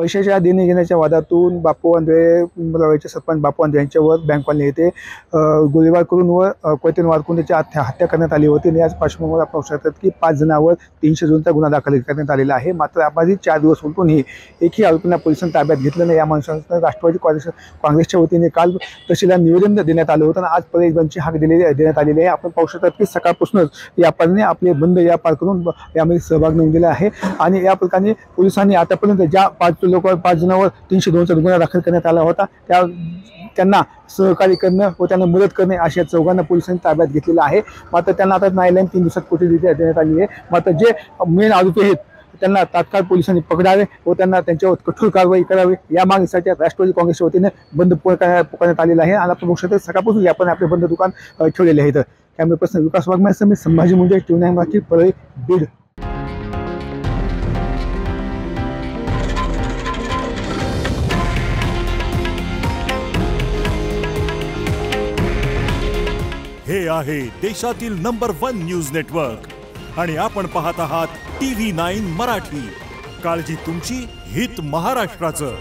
पैशाच्या देणे घेण्याच्या वादातून बापू आंधळे मुलावाईचे सरपंच बापू आंधळे यांच्यावर बँक कॉलनी येथे गोळीबार करून व कोयतेने वार करून त्याची हत्या करण्यात आली होती. आणि याच पार्श्वभूमीवर आपण पाहू शकतात की 5 जणांवर 300 जूनचा गुन्हा दाखल करण्यात आलेला आहे. मात्र आधी 4 दिवस उलटूनही एकही आरोपींना पोलिसांनी ताब्यात घेतलं नाही. या माणसांना राष्ट्रवादी काँग्रेसच्या वतीने काल तहसीलला निवेदन देण्यात आलं होतं आणि आज परत बंदची हाक देण्यात आलेली आहे. आपण पाहू शकतात की सकाळपासूनच व्यापाऱ्यांनी आपले बंद व्यापार करून यामध्ये सहभाग नोंदवला आहे. आणि या प्रकारे पोलिसांनी आतापर्यंत ज्या 5 जणांवर 302चा गुन्हा दाखल करण्यात आला होता त्यांना सहकार्य करणं व त्यांना मदत करणे अशा 4 पोलिसांनी ताब्यात घेतलेलं आहे. मात्र त्यांना आता न्यायालयाने 3 दिवसात कोठडी देण्यात आली आहे. मात्र जे मेन आरोपी आहेत त्यांना तात्काळ पोलिसांनी पकडावे व त्यांना त्यांच्यावर कठोर कारवाई करावी या मागणीसाठी राष्ट्रवादी काँग्रेसच्या वतीने बंद पुकारण्यात आलेला आहे. आणि आपण बघू शकतो सकाळपासून आपण आपले बंद दुकान ठेवलेले आहेत. कॅमेरा पर्सन विकास वाघमारे मी संभाजी मुंडे टीव्ही 9 परळी बीड. हे आहे देशातील नंबर 1 न्यूज नेटवर्क आणि आपण पाहत आहात TV9 मराठी. काळजी तुमची, हित महाराष्ट्राचं.